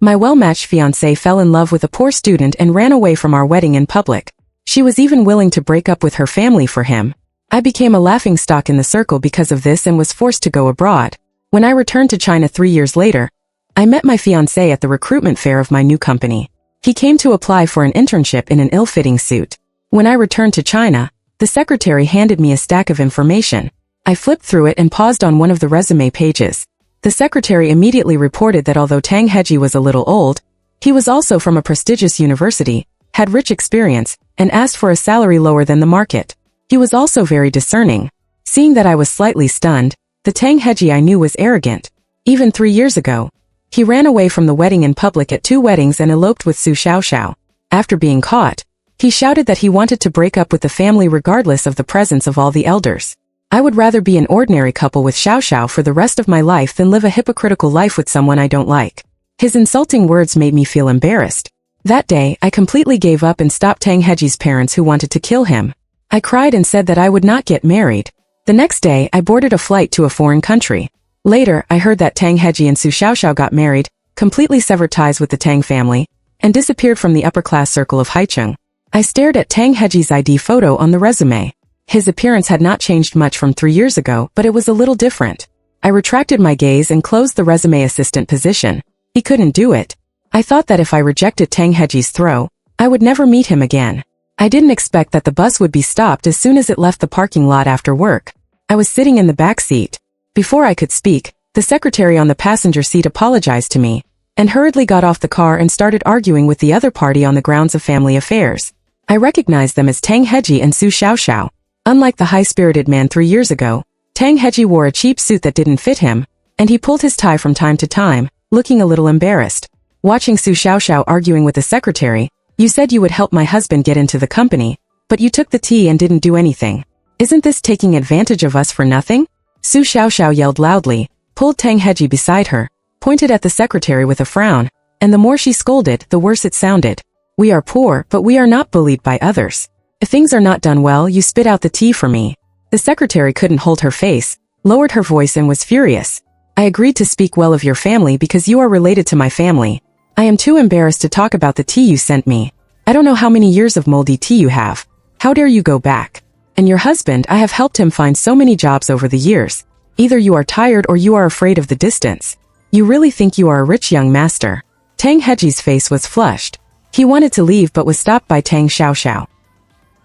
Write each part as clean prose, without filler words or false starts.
My well-matched fiancé fell in love with a poor student and ran away from our wedding in public. She was even willing to break up with her family for him. I became a laughingstock in the circle because of this and was forced to go abroad. When I returned to China 3 years later, I met my fiancé at the recruitment fair of my new company. He came to apply for an internship in an ill-fitting suit. When I returned to China, the secretary handed me a stack of information. I flipped through it and paused on one of the resume pages. The secretary immediately reported that although Tang Heji was a little old, he was also from a prestigious university, had rich experience, and asked for a salary lower than the market. He was also very discerning. Seeing that I was slightly stunned, the Tang Heji I knew was arrogant. Even 3 years ago, he ran away from the wedding in public at 2 weddings and eloped with Su Xiaoxiao. After being caught, he shouted that he wanted to break up with the family regardless of the presence of all the elders. I would rather be an ordinary couple with Xiaoxiao for the rest of my life than live a hypocritical life with someone I don't like. His insulting words made me feel embarrassed. That day, I completely gave up and stopped Tang Heji's parents who wanted to kill him. I cried and said that I would not get married. The next day, I boarded a flight to a foreign country. Later, I heard that Tang Heji and Su Xiaoxiao got married, completely severed ties with the Tang family, and disappeared from the upper-class circle of Haicheng. I stared at Tang Heji's ID photo on the resume. His appearance had not changed much from 3 years ago, but it was a little different. I retracted my gaze and closed the resume assistant position. He couldn't do it. I thought that if I rejected Tang Heji's throw, I would never meet him again. I didn't expect that the bus would be stopped as soon as it left the parking lot after work. I was sitting in the back seat. Before I could speak, the secretary on the passenger seat apologized to me, and hurriedly got off the car and started arguing with the other party on the grounds of family affairs. I recognized them as Tang Heji and Su Xiaoxiao. Unlike the high-spirited man 3 years ago, Tang Heji wore a cheap suit that didn't fit him, and he pulled his tie from time to time, looking a little embarrassed. Watching Su Xiaoxiao arguing with the secretary, "You said you would help my husband get into the company, but you took the tea and didn't do anything. Isn't this taking advantage of us for nothing?" Su Xiaoxiao yelled loudly, pulled Tang Heji beside her, pointed at the secretary with a frown, and the more she scolded, the worse it sounded. "We are poor, but we are not bullied by others. If things are not done well, you spit out the tea for me." The secretary couldn't hold her face, lowered her voice and was furious. "I agreed to speak well of your family because you are related to my family. I am too embarrassed to talk about the tea you sent me. I don't know how many years of moldy tea you have. How dare you go back? And your husband, I have helped him find so many jobs over the years. Either you are tired or you are afraid of the distance. You really think you are a rich young master." Tang Heji's face was flushed. He wanted to leave but was stopped by Tang Xiaoxiao.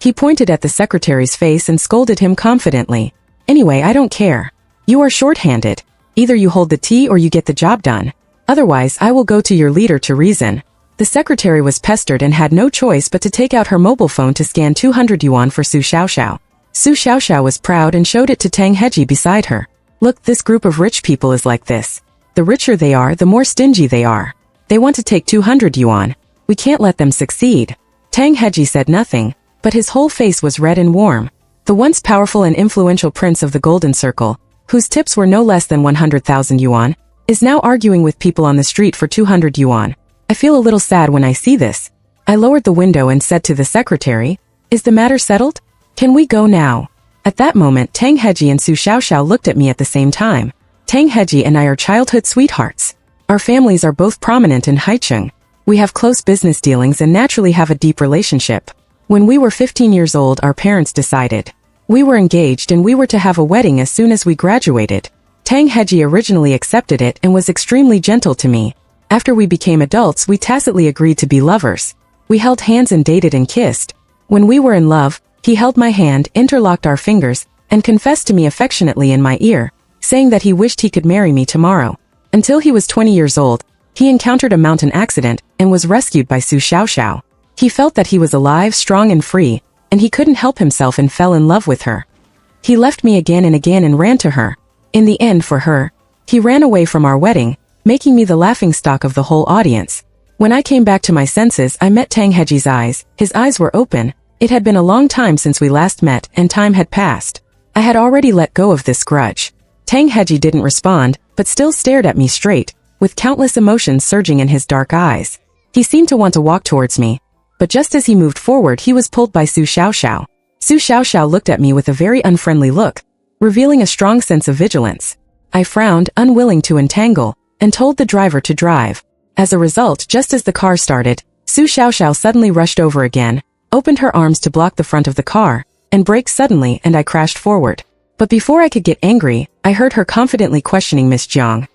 He pointed at the secretary's face and scolded him confidently. "Anyway, I don't care. You are short-handed. Either you hold the tea or you get the job done. Otherwise, I will go to your leader to reason." The secretary was pestered and had no choice but to take out her mobile phone to scan 200 yuan for Su Xiaoxiao. Su Xiaoxiao was proud and showed it to Tang Heji beside her. "Look, this group of rich people is like this. The richer they are, the more stingy they are. They want to take 200 yuan. We can't let them succeed." Tang Heji said nothing, but his whole face was red and warm. The once powerful and influential prince of the Golden Circle, whose tips were no less than 100,000 yuan, is now arguing with people on the street for 200 yuan. I feel a little sad when I see this. I lowered the window and said to the secretary, "Is the matter settled? Can we go now?" At that moment, Tang Heji and Su Xiaoxiao looked at me at the same time. Tang Heji and I are childhood sweethearts. Our families are both prominent in Haicheng. We have close business dealings and naturally have a deep relationship. When we were 15 years old, our parents decided. We were engaged and we were to have a wedding as soon as we graduated. Tang Heji originally accepted it and was extremely gentle to me. After we became adults, we tacitly agreed to be lovers. We held hands and dated and kissed. When we were in love, he held my hand, interlocked our fingers, and confessed to me affectionately in my ear, saying that he wished he could marry me tomorrow. Until he was 20 years old, he encountered a mountain accident and was rescued by Su Xiaoxiao. He felt that he was alive, strong and free, and he couldn't help himself and fell in love with her. He left me again and again and ran to her. In the end, for her, he ran away from our wedding, making me the laughingstock of the whole audience. When I came back to my senses, I met Tang Heji's eyes. His eyes were open. It had been a long time since we last met, and time had passed. I had already let go of this grudge. Tang Heji didn't respond, but still stared at me straight, with countless emotions surging in his dark eyes. He seemed to want to walk towards me, but just as he moved forward, he was pulled by Su Xiaoxiao. Su Xiaoxiao looked at me with a very unfriendly look, revealing a strong sense of vigilance. I frowned, unwilling to entangle, and told the driver to drive. As a result, just as the car started, Su Xiaoxiao suddenly rushed over again, opened her arms to block the front of the car, and braked suddenly, and I crashed forward. But before I could get angry, I heard her confidently questioning Miss Jiang.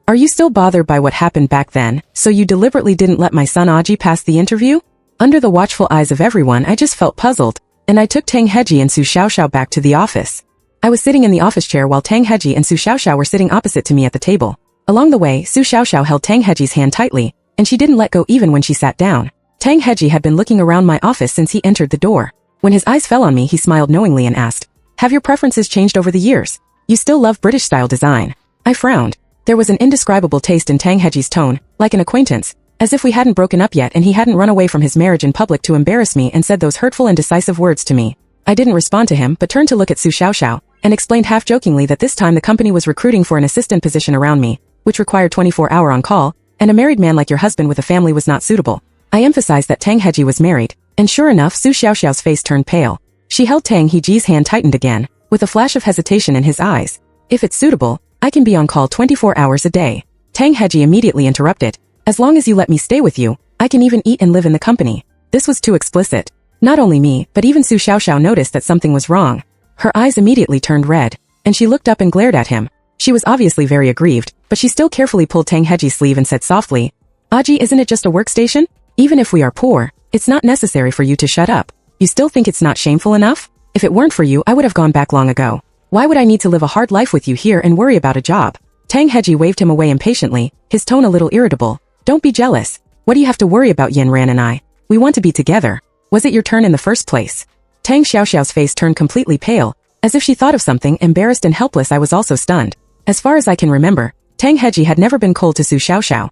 Are you still bothered by what happened back then, so you deliberately didn't let my son Aji pass the interview? Under the watchful eyes of everyone, I just felt puzzled, and I took Tang Heji and Su Xiaoxiao back to the office. I was sitting in the office chair while Tang Heji and Su Xiaoxiao were sitting opposite to me at the table. Along the way, Su Xiaoxiao held Tang Heji's hand tightly, and she didn't let go even when she sat down. Tang Heji had been looking around my office since he entered the door. When his eyes fell on me, he smiled knowingly and asked, "Have your preferences changed over the years? You still love British-style design?" I frowned. There was an indescribable taste in Tang Heji's tone, like an acquaintance, as if we hadn't broken up yet and he hadn't run away from his marriage in public to embarrass me and said those hurtful and decisive words to me. I didn't respond to him but turned to look at Su Xiaoxiao, and explained half-jokingly that this time the company was recruiting for an assistant position around me, which required 24-hour on-call, and a married man like your husband with a family was not suitable. I emphasized that Tang Heji was married, and sure enough Su Xiaoxiao's face turned pale. She held Tang Heji's hand tightened again, with a flash of hesitation in his eyes. "If it's suitable, I can be on call 24 hours a day." Tang Heji immediately interrupted. "As long as you let me stay with you, I can even eat and live in the company." This was too explicit. Not only me, but even Su Xiaoxiao noticed that something was wrong. Her eyes immediately turned red, and she looked up and glared at him. She was obviously very aggrieved, but she still carefully pulled Tang Heji's sleeve and said softly, "Aji, isn't it just a workstation? Even if we are poor, it's not necessary for you to shut up. You still think it's not shameful enough? If it weren't for you, I would have gone back long ago. Why would I need to live a hard life with you here and worry about a job?" Tang Heji waved him away impatiently, his tone a little irritable. "Don't be jealous. What do you have to worry about, Yin Ran and I? We want to be together. Was it your turn in the first place?" Tang Xiaoxiao's face turned completely pale, as if she thought of something. Embarrassed and helpless, I was also stunned. As far as I can remember, Tang Heji had never been cold to Su Xiaoxiao.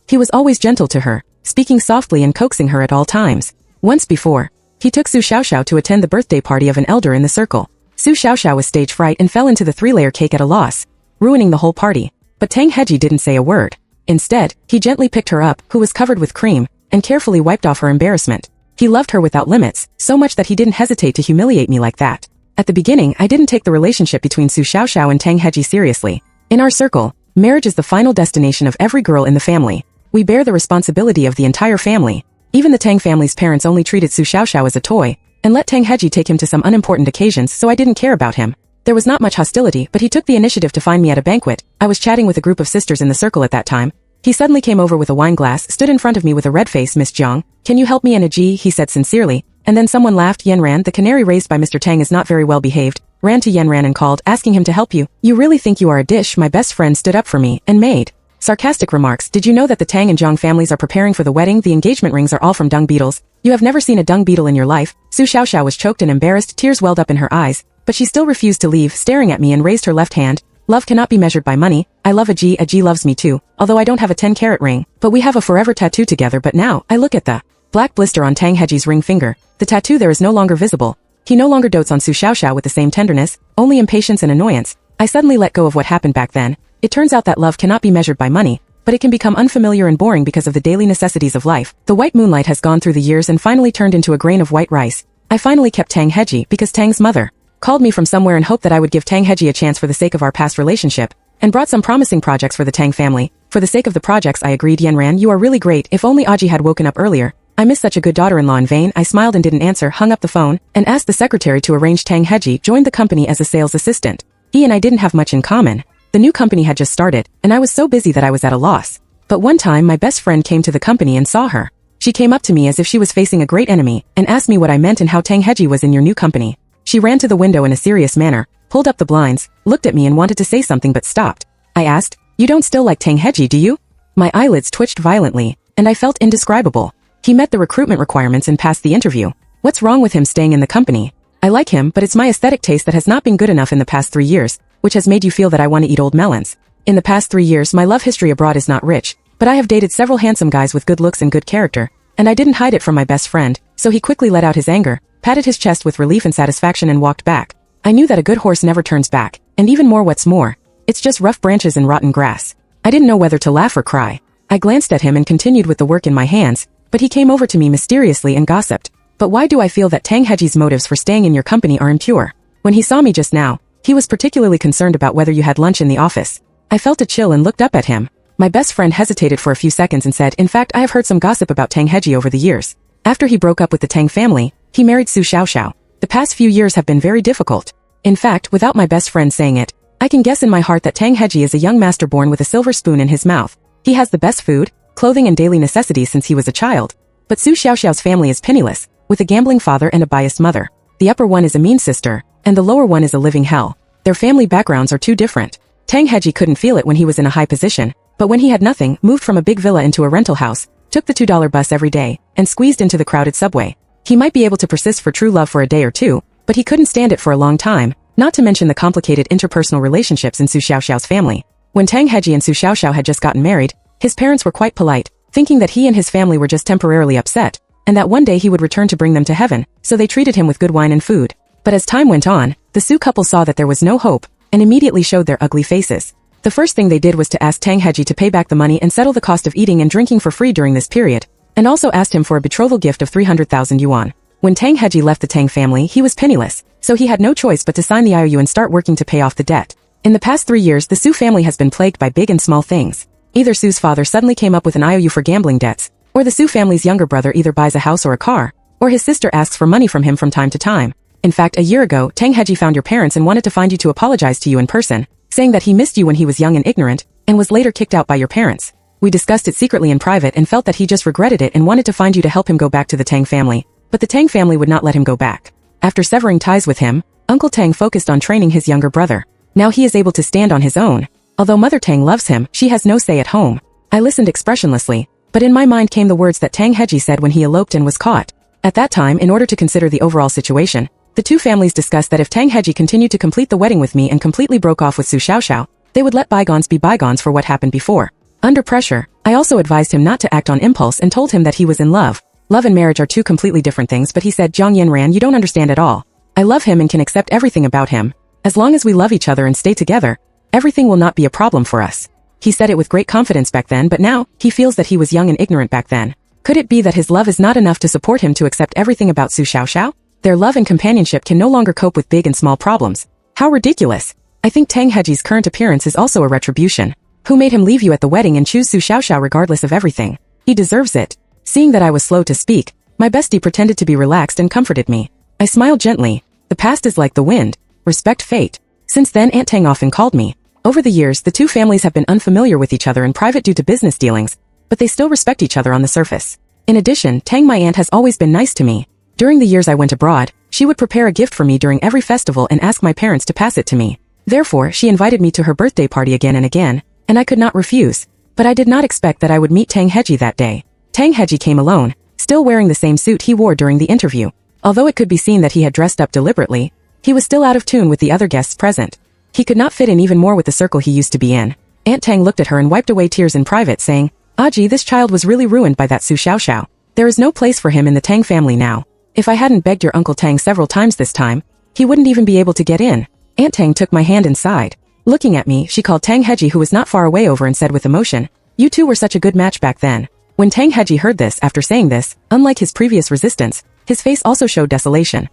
He was always gentle to her, speaking softly and coaxing her at all times. Once before, he took Su Xiaoxiao to attend the birthday party of an elder in the circle. Su Xiaoxiao was stage fright and fell into the three-layer cake at a loss, ruining the whole party. But Tang Heji didn't say a word. Instead, he gently picked her up, who was covered with cream, and carefully wiped off her embarrassment. He loved her without limits, so much that he didn't hesitate to humiliate me like that. At the beginning, I didn't take the relationship between Su Xiaoxiao and Tang Heji seriously. In our circle, marriage is the final destination of every girl in the family. We bear the responsibility of the entire family. Even the Tang family's parents only treated Su Xiaoxiao as a toy, and let Tang Heji take him to some unimportant occasions, so I didn't care about him. There was not much hostility, but he took the initiative to find me at a banquet. I was chatting with a group of sisters in the circle at that time. He suddenly came over with a wine glass, stood in front of me with a red face. "Miss Jiang, can you help me in a G?" he said sincerely, and then someone laughed. Yen Ran, the canary raised by Mr. Tang, is not very well behaved, ran to Yen Ran and called, asking him to help you. "You really think you are a dish?" My best friend stood up for me and made sarcastic remarks. "Did you know that the Tang and Jiang families are preparing for the wedding? The engagement rings are all from dung beetles. You have never seen a dung beetle in your life." Su Xiaoxiao was choked and embarrassed, tears welled up in her eyes, but she still refused to leave, staring at me and raised her left hand. "Love cannot be measured by money. I love a G loves me too, although I don't have a 10-carat ring, but we have a forever tattoo together." But now, I look at the black blister on Tang Heji's ring finger. The tattoo there is no longer visible. He no longer dotes on Su Xiaoxiao with the same tenderness, only impatience and annoyance. I suddenly let go of what happened back then. It turns out that love cannot be measured by money, but it can become unfamiliar and boring because of the daily necessities of life. The white moonlight has gone through the years and finally turned into a grain of white rice. I finally kept Tang Heji because Tang's mother called me from somewhere and hoped that I would give Tang Heji a chance for the sake of our past relationship, and brought some promising projects for the Tang family. For the sake of the projects, I agreed. "Yen Ran, you are really great. If only Aji had woken up earlier. I miss such a good daughter-in-law." In vain, I smiled and didn't answer, hung up the phone, and asked the secretary to arrange. Tang Heji joined the company as a sales assistant. He and I didn't have much in common. The new company had just started, and I was so busy that I was at a loss. But one time my best friend came to the company and saw her. She came up to me as if she was facing a great enemy, and asked me what I meant and how Tang Heji was in your new company. She ran to the window in a serious manner, pulled up the blinds, looked at me and wanted to say something but stopped. I asked, "You don't still like Tang Heji, do you?" My eyelids twitched violently, and I felt indescribable. He met the recruitment requirements and passed the interview. What's wrong with him staying in the company? I like him, but it's my aesthetic taste that has not been good enough in the past 3 years, which has made you feel that I want to eat old melons. In the past 3 years, my love history abroad is not rich, but I have dated several handsome guys with good looks and good character, and I didn't hide it from my best friend, so he quickly let out his anger, patted his chest with relief and satisfaction and walked back. I knew that a good horse never turns back, and even more what's more, it's just rough branches and rotten grass. I didn't know whether to laugh or cry. I glanced at him and continued with the work in my hands, but he came over to me mysteriously and gossiped. "But why do I feel that Tang Heji's motives for staying in your company are impure? When he saw me just now, he was particularly concerned about whether you had lunch in the office." I felt a chill and looked up at him. My best friend hesitated for a few seconds and said, in fact, I have heard some gossip about Tang Heji over the years. After he broke up with the Tang family, he married Su Xiaoxiao. The past few years have been very difficult. In fact, without my best friend saying it, I can guess in my heart that Tang Heji is a young master born with a silver spoon in his mouth. He has the best food, clothing and daily necessities since he was a child. But Su Xiaoxiao's family is penniless, with a gambling father and a biased mother. The upper one is a mean sister, and the lower one is a living hell. Their family backgrounds are too different. Tang Heji couldn't feel it when he was in a high position, but when he had nothing, moved from a big villa into a rental house, took the $2 bus every day, and squeezed into the crowded subway. He might be able to persist for true love for a day or two, but he couldn't stand it for a long time, not to mention the complicated interpersonal relationships in Su Xiaoxiao's family. When Tang Heji and Su Xiaoxiao had just gotten married, his parents were quite polite, thinking that he and his family were just temporarily upset, and that one day he would return to bring them to heaven, so they treated him with good wine and food. But as time went on, the Su couple saw that there was no hope, and immediately showed their ugly faces. The first thing they did was to ask Tang Heji to pay back the money and settle the cost of eating and drinking for free during this period, and also asked him for a betrothal gift of 300,000 yuan. When Tang Heji left the Tang family, he was penniless, so he had no choice but to sign the IOU and start working to pay off the debt. In the past 3 years, the Su family has been plagued by big and small things. Either Su's father suddenly came up with an IOU for gambling debts, or the Su family's younger brother either buys a house or a car, or his sister asks for money from him from time to time. In fact, a year ago, Tang Heji found your parents and wanted to find you to apologize to you in person, saying that he missed you when he was young and ignorant, and was later kicked out by your parents. We discussed it secretly in private and felt that he just regretted it and wanted to find you to help him go back to the Tang family, but the Tang family would not let him go back. After severing ties with him, Uncle Tang focused on training his younger brother. Now he is able to stand on his own. Although Mother Tang loves him, she has no say at home. I listened expressionlessly, but in my mind came the words that Tang Heji said when he eloped and was caught. At that time, in order to consider the overall situation, the two families discussed that if Tang Heji continued to complete the wedding with me and completely broke off with Su Xiaoxiao, they would let bygones be bygones for what happened before. Under pressure, I also advised him not to act on impulse and told him that he was in love. Love and marriage are two completely different things, but he said, Zhang Yanran, you don't understand at all. I love him and can accept everything about him. As long as we love each other and stay together, everything will not be a problem for us. He said it with great confidence back then, but now, he feels that he was young and ignorant back then. Could it be that his love is not enough to support him to accept everything about Su Xiaoxiao? Their love and companionship can no longer cope with big and small problems. How ridiculous. I think Tang Heji's current appearance is also a retribution. Who made him leave you at the wedding and choose Su Xiaoxiao regardless of everything? He deserves it. Seeing that I was slow to speak, my bestie pretended to be relaxed and comforted me. I smiled gently. The past is like the wind. Respect fate. Since then Aunt Tang often called me. Over the years, the two families have been unfamiliar with each other in private due to business dealings, but they still respect each other on the surface. In addition, Tang, my aunt, has always been nice to me. During the years I went abroad, she would prepare a gift for me during every festival and ask my parents to pass it to me. Therefore, she invited me to her birthday party again and again, and I could not refuse. But I did not expect that I would meet Tang Heji that day. Tang Heji came alone, still wearing the same suit he wore during the interview. Although it could be seen that he had dressed up deliberately, he was still out of tune with the other guests present. He could not fit in even more with the circle he used to be in. Aunt Tang looked at her and wiped away tears in private, saying, Aji, this child was really ruined by that Su Xiaoxiao. There is no place for him in the Tang family now. If I hadn't begged your Uncle Tang several times this time, he wouldn't even be able to get in. Aunt Tang took my hand and sighed. Looking at me, she called Tang Heji, who was not far away, over and said with emotion, You two were such a good match back then. When Tang Heji heard this, after saying this, unlike his previous resistance, his face also showed desolation.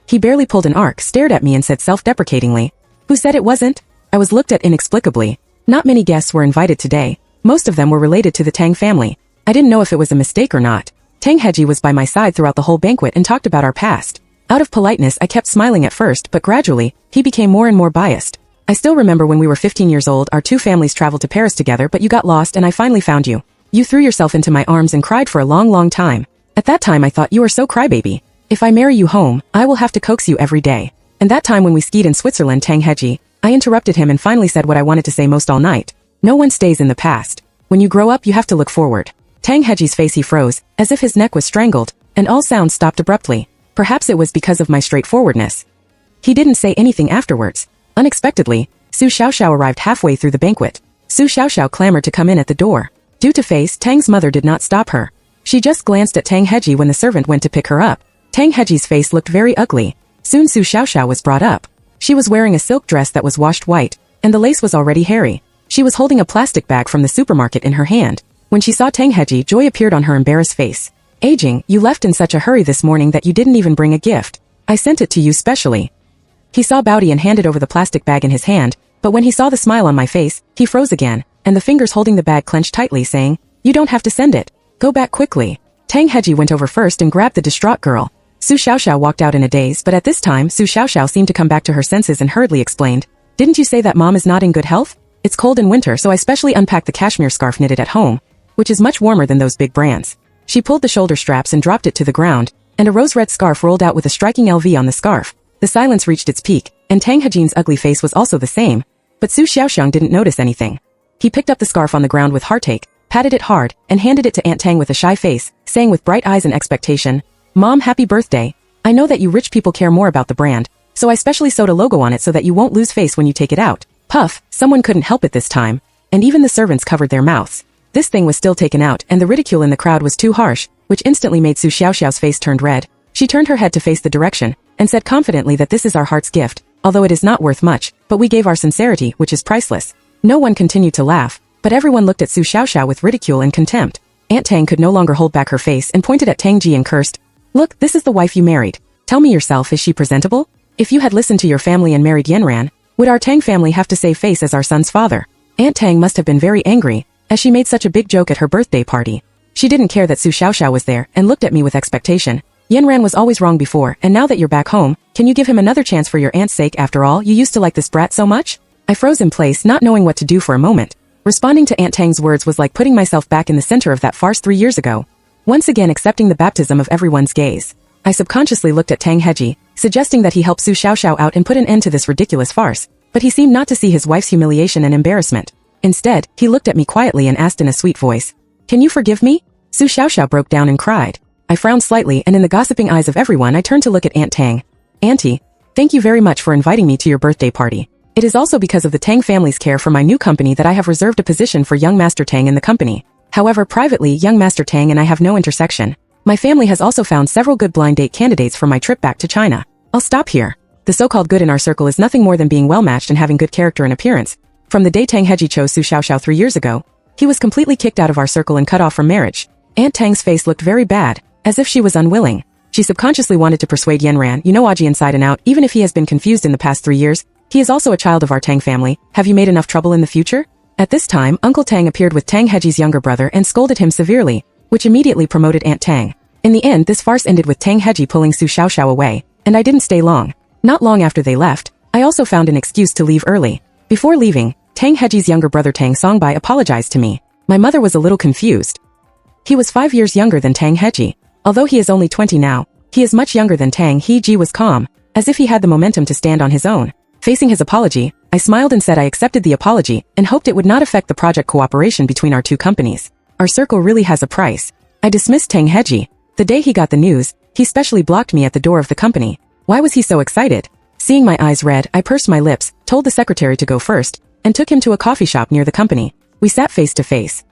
He barely pulled an arc, stared at me and said self-deprecatingly, Who said it wasn't? I was looked at inexplicably. Not many guests were invited today. Most of them were related to the Tang family. I didn't know if it was a mistake or not. Tang Heji was by my side throughout the whole banquet and talked about our past. Out of politeness, I kept smiling at first, but gradually, he became more and more biased. I still remember when we were 15 years old, our two families traveled to Paris together, but you got lost and I finally found you. You threw yourself into my arms and cried for a long, long time. At that time I thought, you are so crybaby. If I marry you home, I will have to coax you every day. And that time when we skied in Switzerland, Tang Heji, I interrupted him and finally said what I wanted to say most all night. No one stays in the past. When you grow up, you have to look forward. Tang Heji's face, he froze, as if his neck was strangled, and all sounds stopped abruptly. Perhaps it was because of my straightforwardness. He didn't say anything afterwards. Unexpectedly, Su Xiaoxiao arrived halfway through the banquet. Su Xiaoxiao clamored to come in at the door. Due to face, Tang's mother did not stop her. She just glanced at Tang Heji when the servant went to pick her up. Tang Heji's face looked very ugly. Soon Su Xiaoxiao was brought up. She was wearing a silk dress that was washed white, and the lace was already hairy. She was holding a plastic bag from the supermarket in her hand. When she saw Tang Heji, joy appeared on her embarrassed face. Aging, you left in such a hurry this morning that you didn't even bring a gift. I sent it to you specially. He saw Baudi and handed over the plastic bag in his hand, but when he saw the smile on my face, he froze again, and the fingers holding the bag clenched tightly, saying, "You don't have to send it. Go back quickly." Tang Heji went over first and grabbed the distraught girl. Su Xiaoxiao walked out in a daze, but at this time Su Xiaoxiao seemed to come back to her senses and hurriedly explained, "Didn't you say that mom is not in good health? It's cold in winter, so I specially unpacked the cashmere scarf knitted at home, which is much warmer than those big brands." She pulled the shoulder straps and dropped it to the ground, and a rose-red scarf rolled out with a striking LV on the scarf. The silence reached its peak, and Tang Hejin's ugly face was also the same, but Su Xiaoxiang didn't notice anything. He picked up the scarf on the ground with heartache, patted it hard, and handed it to Aunt Tang with a shy face, saying with bright eyes and expectation, "Mom, happy birthday. I know that you rich people care more about the brand, so I specially sewed a logo on it so that you won't lose face when you take it out." Puff, someone couldn't help it this time, and even the servants covered their mouths. This thing was still taken out, and the ridicule in the crowd was too harsh, which instantly made Su Xiaoxiao's face turned red. She turned her head to face the direction, and said confidently that this is our heart's gift, although it is not worth much, but we gave our sincerity, which is priceless. No one continued to laugh, but everyone looked at Su Xiaoxiao with ridicule and contempt. Aunt Tang could no longer hold back her face and pointed at Tang Ji and cursed, "Look, this is the wife you married. Tell me yourself, is she presentable? If you had listened to your family and married Yanran, would our Tang family have to save face as our son's father?" Aunt Tang must have been very angry, as she made such a big joke at her birthday party. She didn't care that Su Xiaoxiao was there and looked at me with expectation. "Yanran was always wrong before, and now that you're back home, can you give him another chance for your aunt's sake? After all, you used to like this brat so much?" I froze in place, not knowing what to do for a moment. Responding to Aunt Tang's words was like putting myself back in the center of that farce 3 years ago. Once again accepting the baptism of everyone's gaze. I subconsciously looked at Tang Heji, suggesting that he help Su Xiaoxiao out and put an end to this ridiculous farce, but he seemed not to see his wife's humiliation and embarrassment. Instead, he looked at me quietly and asked in a sweet voice, "Can you forgive me?" Su Xiaoxiao broke down and cried. I frowned slightly, and in the gossiping eyes of everyone I turned to look at Aunt Tang. "Auntie, thank you very much for inviting me to your birthday party. It is also because of the Tang family's care for my new company that I have reserved a position for young Master Tang in the company. However, privately, young Master Tang and I have no intersection. My family has also found several good blind date candidates for my trip back to China. I'll stop here. The so-called good in our circle is nothing more than being well-matched and having good character and appearance. From the day Tang Heji chose Su Xiaoxiao 3 years ago, he was completely kicked out of our circle and cut off from marriage." Aunt Tang's face looked very bad, as if she was unwilling. She subconsciously wanted to persuade Yanran, "You know Aji inside and out, even if he has been confused in the past 3 years, he is also a child of our Tang family. Have you made enough trouble in the future?" At this time, Uncle Tang appeared with Tang Heji's younger brother and scolded him severely, which immediately promoted Aunt Tang. In the end, this farce ended with Tang Heji pulling Su Xiaoxiao away, and I didn't stay long. Not long after they left, I also found an excuse to leave early. Before leaving, Tang Heji's younger brother Tang Songbai apologized to me. My mother was a little confused. He was 5 years younger than Tang Heji. Although he is only 20 now, he is much younger than Tang Heji. Was calm, as if he had the momentum to stand on his own. Facing his apology, I smiled and said I accepted the apology and hoped it would not affect the project cooperation between our two companies. Our circle really has a price. I dismissed Tang Heji. The day he got the news, he specially blocked me at the door of the company. Why was he so excited? Seeing my eyes red, I pursed my lips, told the secretary to go first, and took him to a coffee shop near the company. We sat face to face.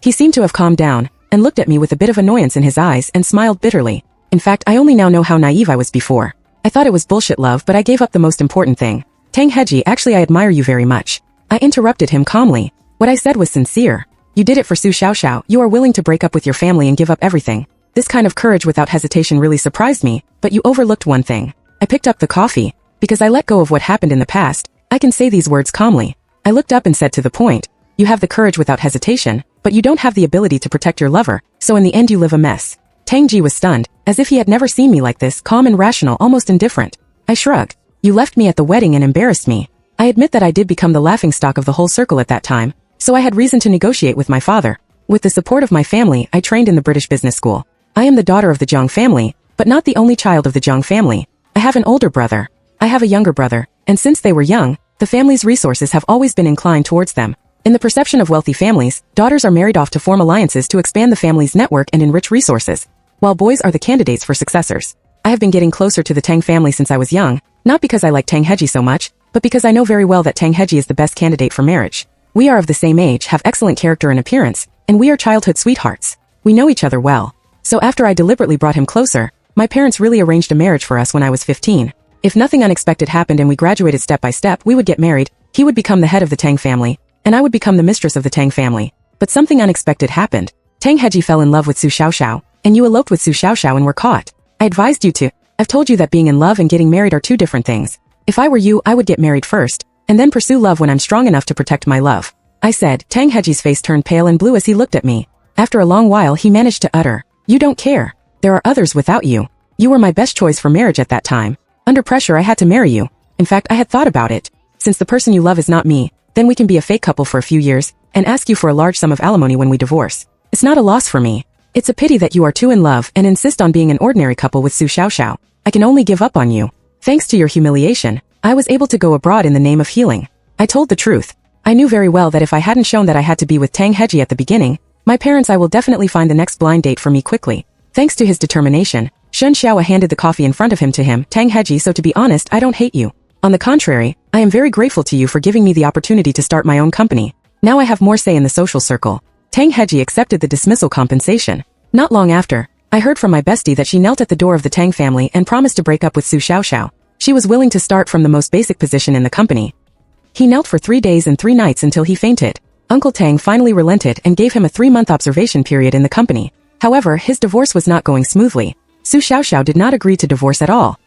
He seemed to have calmed down, and looked at me with a bit of annoyance in his eyes and smiled bitterly. In fact, I only now know how naive I was before. I thought it was bullshit love, but I gave up the most important thing. "Tang Heji, actually I admire you very much." I interrupted him calmly. What I said was sincere. "You did it for Su Xiaoxiao. You are willing to break up with your family and give up everything. This kind of courage without hesitation really surprised me, but you overlooked one thing." I picked up the coffee. Because I let go of what happened in the past, I can say these words calmly. I looked up and said to the point, "You have the courage without hesitation, but you don't have the ability to protect your lover, so in the end you live a mess." Tang Ji was stunned, as if he had never seen me like this, calm and rational, almost indifferent. I shrugged. "You left me at the wedding and embarrassed me." I admit that I did become the laughingstock of the whole circle at that time, so I had reason to negotiate with my father. With the support of my family, I trained in the British business school. I am the daughter of the Zhang family, but not the only child of the Zhang family. I have an older brother. I have a younger brother, and since they were young, the family's resources have always been inclined towards them. In the perception of wealthy families, daughters are married off to form alliances to expand the family's network and enrich resources, while boys are the candidates for successors. I have been getting closer to the Tang family since I was young, not because I like Tang Heji so much, but because I know very well that Tang Heji is the best candidate for marriage. We are of the same age, have excellent character and appearance, and we are childhood sweethearts. We know each other well. So after I deliberately brought him closer, my parents really arranged a marriage for us when I was 15. If nothing unexpected happened and we graduated step by step, we would get married, he would become the head of the Tang family, and I would become the mistress of the Tang family. But something unexpected happened. Tang Heji fell in love with Su Xiaoxiao, and you eloped with Su Xiaoxiao and were caught. I advised you to. I've told you that being in love and getting married are 2 different things. If I were you, I would get married first, and then pursue love when I'm strong enough to protect my love. I said. Tang Heji's face turned pale and blue as he looked at me. After a long while he managed to utter, "You don't care. There are others without you. You were my best choice for marriage at that time. Under pressure I had to marry you. In fact I had thought about it. Since the person you love is not me, then we can be a fake couple for a few years, and ask you for a large sum of alimony when we divorce. It's not a loss for me. It's a pity that you are too in love and insist on being an ordinary couple with Su Xiaoxiao. I can only give up on you. Thanks to your humiliation, I was able to go abroad in the name of healing." I told the truth. I knew very well that if I hadn't shown that I had to be with Tang Heji at the beginning, my parents I will definitely find the next blind date for me quickly. Thanks to his determination, Shen Xiaoa handed the coffee in front of him to him. "Tang Heji, so to be honest I don't hate you. On the contrary, I am very grateful to you for giving me the opportunity to start my own company. Now I have more say in the social circle." Tang Heji accepted the dismissal compensation. Not long after, I heard from my bestie that she knelt at the door of the Tang family and promised to break up with Su Xiaoxiao. She was willing to start from the most basic position in the company. He knelt for 3 days and 3 nights until he fainted. Uncle Tang finally relented and gave him a 3-month observation period in the company. However, his divorce was not going smoothly. Su Xiaoxiao did not agree to divorce at all.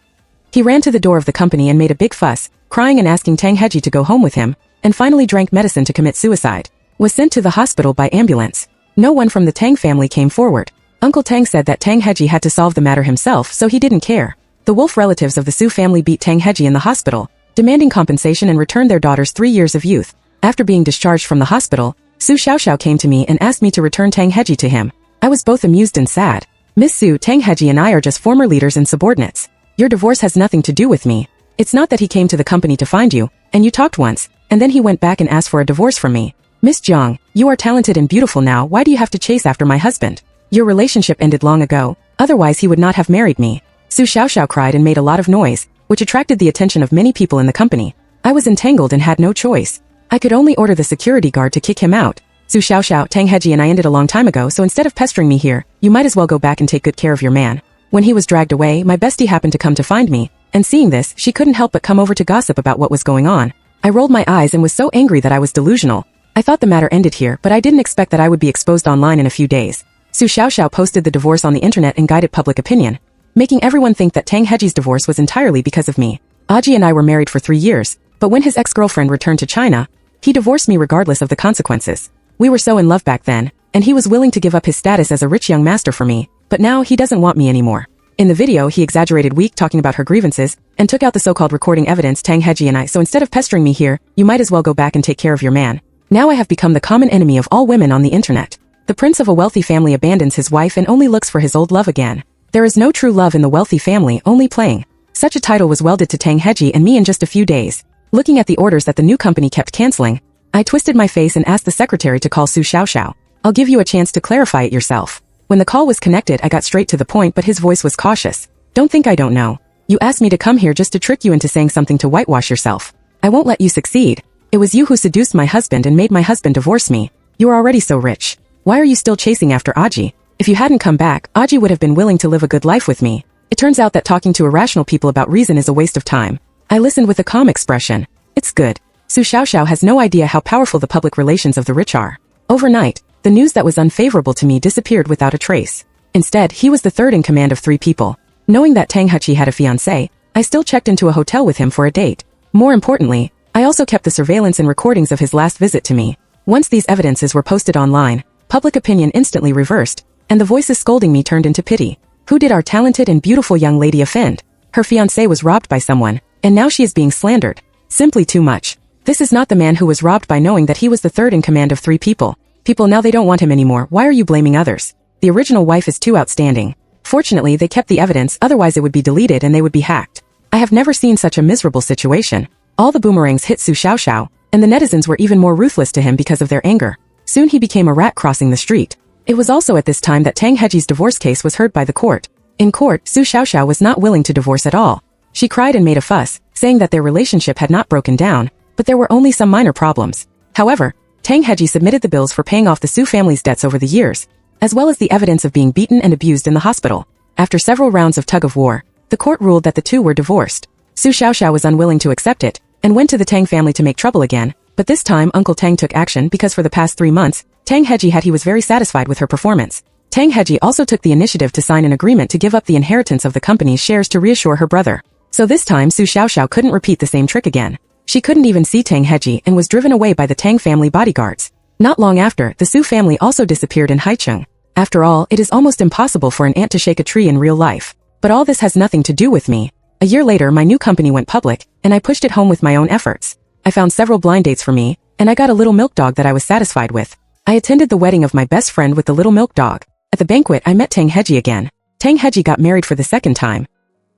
He ran to the door of the company and made a big fuss, crying and asking Tang Heji to go home with him, and finally drank medicine to commit suicide. Was sent to the hospital by ambulance. No one from the Tang family came forward. Uncle Tang said that Tang Heji had to solve the matter himself, so he didn't care. The wolf relatives of the Su family beat Tang Heji in the hospital, demanding compensation and returned their daughter's 3 years of youth. After being discharged from the hospital, Su Xiaoxiao came to me and asked me to return Tang Heji to him. I was both amused and sad. "Miss Su, Tang Heji and I are just former leaders and subordinates. Your divorce has nothing to do with me. It's not that he came to the company to find you, and you talked once, and then he went back and asked for a divorce from me. Miss Jiang, you are talented and beautiful now, why do you have to chase after my husband? Your relationship ended long ago, otherwise he would not have married me." Su Xiaoxiao cried and made a lot of noise, which attracted the attention of many people in the company. I was entangled and had no choice. I could only order the security guard to kick him out. "Su Xiaoxiao, Tang Heji and I ended a long time ago, so instead of pestering me here, you might as well go back and take good care of your man." When he was dragged away, my bestie happened to come to find me, and seeing this, she couldn't help but come over to gossip about what was going on. I rolled my eyes and was so angry that I was delusional. I thought the matter ended here, but I didn't expect that I would be exposed online in a few days. Su Xiaoxiao posted the divorce on the internet and guided public opinion, making everyone think that Tang Heji's divorce was entirely because of me. Aji and I were married for 3 years, but when his ex-girlfriend returned to China, he divorced me regardless of the consequences. We were so in love back then, and he was willing to give up his status as a rich young master for me, but now he doesn't want me anymore. In the video, he exaggerated weak talking about her grievances, and took out the so-called recording evidence. "Tang Heji and I, so instead of pestering me here, you might as well go back and take care of your man. Now I have become the common enemy of all women on the internet. The prince of a wealthy family abandons his wife and only looks for his old love again. There is no true love in the wealthy family, only playing." Such a title was welded to Tang Heji and me in just a few days. Looking at the orders that the new company kept canceling, I twisted my face and asked the secretary to call Su Xiaoxiao. "I'll give you a chance to clarify it yourself." When the call was connected, I got straight to the point, but his voice was cautious. "Don't think I don't know. You asked me to come here just to trick you into saying something to whitewash yourself. I won't let you succeed. It was you who seduced my husband and made my husband divorce me. You are already so rich. Why are you still chasing after Aji? If you hadn't come back, Aji would have been willing to live a good life with me. It turns out that talking to irrational people about reason is a waste of time." I listened with a calm expression. "It's good. Su Xiaoxiao has no idea how powerful the public relations of the rich are." Overnight, the news that was unfavorable to me disappeared without a trace. Instead, he was the third in command of 3 people. Knowing that Tang Heji had a fiancé, I still checked into a hotel with him for a date. More importantly, I also kept the surveillance and recordings of his last visit to me. Once these evidences were posted online, public opinion instantly reversed, and the voices scolding me turned into pity. Who did our talented and beautiful young lady offend? Her fiancé was robbed by someone, and now she is being slandered. Simply too much. This is not the man who was robbed by knowing that he was the third in command of 3 people. People now they don't want him anymore. Why are you blaming others? The original wife is too outstanding. Fortunately, they kept the evidence, otherwise it would be deleted and they would be hacked. I have never seen such a miserable situation. All the boomerangs hit Su Xiaoxiao, and the netizens were even more ruthless to him because of their anger. Soon he became a rat crossing the street. It was also at this time that Tang Heji's divorce case was heard by the court. In court, Su Xiaoxiao was not willing to divorce at all. She cried and made a fuss, saying that their relationship had not broken down, but there were only some minor problems. However, Tang Heji submitted the bills for paying off the Su family's debts over the years, as well as the evidence of being beaten and abused in the hospital. After several rounds of tug-of-war, the court ruled that the two were divorced. Su Xiaoxiao was unwilling to accept it, and went to the Tang family to make trouble again, but this time Uncle Tang took action because for the past 3 months, Tang Heji was very satisfied with her performance. Tang Heji also took the initiative to sign an agreement to give up the inheritance of the company's shares to reassure her brother. So this time Su Xiaoxiao couldn't repeat the same trick again. She couldn't even see Tang Heji and was driven away by the Tang family bodyguards. Not long after, the Su family also disappeared in Haicheng. After all, it is almost impossible for an ant to shake a tree in real life. But all this has nothing to do with me. A year later, my new company went public, and I pushed it home with my own efforts. I found several blind dates for me, and I got a little milk dog that I was satisfied with. I attended the wedding of my best friend with the little milk dog. At the banquet, I met Tang Heji again. Tang Heji got married for the second time.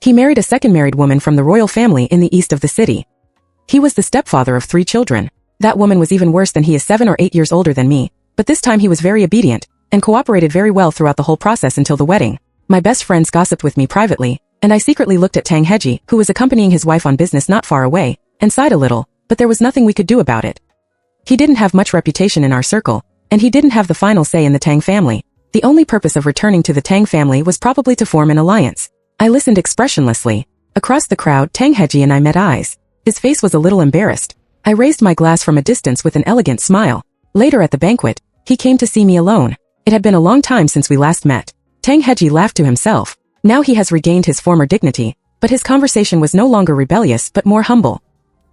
He married a second married woman from the royal family in the east of the city. He was the stepfather of 3 children. That woman was even worse than he is 7 or 8 years older than me, but this time he was very obedient, and cooperated very well throughout the whole process until the wedding. My best friends gossiped with me privately, and I secretly looked at Tang Heji, who was accompanying his wife on business not far away, and sighed a little, but there was nothing we could do about it. He didn't have much reputation in our circle, and he didn't have the final say in the Tang family. The only purpose of returning to the Tang family was probably to form an alliance. I listened expressionlessly. Across the crowd, Tang Heji and I met eyes. His face was a little embarrassed. I raised my glass from a distance with an elegant smile. Later at the banquet, he came to see me alone. It had been a long time since we last met. Tang Heji laughed to himself. Now he has regained his former dignity, but his conversation was no longer rebellious but more humble.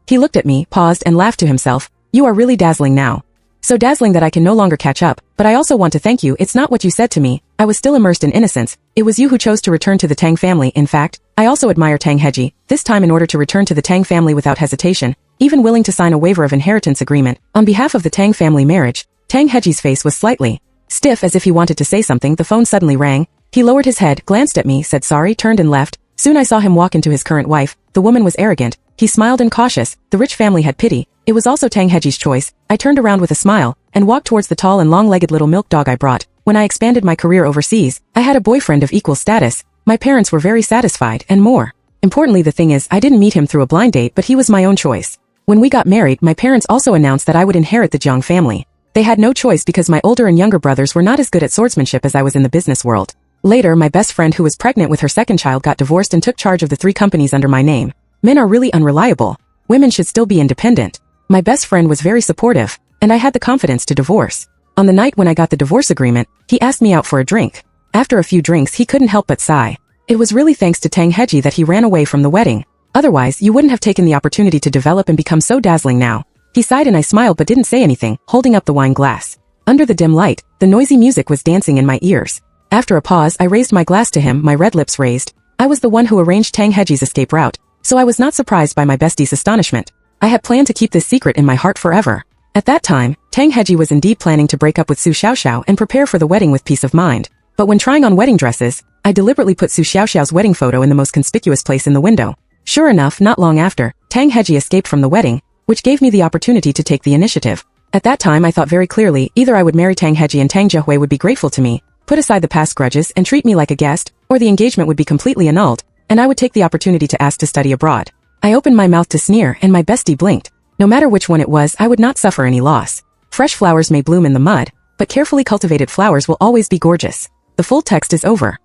He looked at me, paused, and laughed to himself. You are really dazzling now. So dazzling that I can no longer catch up, but I also want to thank you. It's not what you said to me. I was still immersed in innocence. It was you who chose to return to the Tang family. In fact, I also admire Tang Heji, this time in order to return to the Tang family without hesitation, even willing to sign a waiver of inheritance agreement on behalf of the Tang family marriage. Tang Heji's face was slightly stiff as if he wanted to say something. The phone suddenly rang. He lowered his head, glanced at me, said sorry, turned and left. Soon I saw him walk into his current wife. The woman was arrogant. He smiled and cautious. The rich family had pity. It was also Tang Heji's choice. I turned around with a smile and walked towards the tall and long-legged little milk dog I brought. When I expanded my career overseas, I had a boyfriend of equal status. My parents were very satisfied, and more importantly, the thing is, I didn't meet him through a blind date, but he was my own choice. When we got married, my parents also announced that I would inherit the Jiang family. They had no choice because my older and younger brothers were not as good at swordsmanship as I was in the business world. Later, my best friend who was pregnant with her second child got divorced and took charge of the 3 companies under my name. Men are really unreliable. Women should still be independent. My best friend was very supportive, and I had the confidence to divorce. On the night when I got the divorce agreement, he asked me out for a drink. After a few drinks, he couldn't help but sigh. It was really thanks to Tang Heji that he ran away from the wedding. Otherwise, you wouldn't have taken the opportunity to develop and become so dazzling now. He sighed and I smiled but didn't say anything, holding up the wine glass. Under the dim light, the noisy music was dancing in my ears. After a pause, I raised my glass to him, my red lips raised. I was the one who arranged Tang Heji's escape route, so I was not surprised by my bestie's astonishment. I had planned to keep this secret in my heart forever. At that time, Tang Heji was indeed planning to break up with Su Xiaoxiao and prepare for the wedding with peace of mind. But when trying on wedding dresses, I deliberately put Su Xiaoxiao's wedding photo in the most conspicuous place in the window. Sure enough, not long after, Tang Heji escaped from the wedding, which gave me the opportunity to take the initiative. At that time I thought very clearly, either I would marry Tang Heji and Tang Jiahui would be grateful to me, put aside the past grudges and treat me like a guest, or the engagement would be completely annulled, and I would take the opportunity to ask to study abroad. I opened my mouth to sneer and my bestie blinked. No matter which one it was, I would not suffer any loss. Fresh flowers may bloom in the mud, but carefully cultivated flowers will always be gorgeous. The full text is over.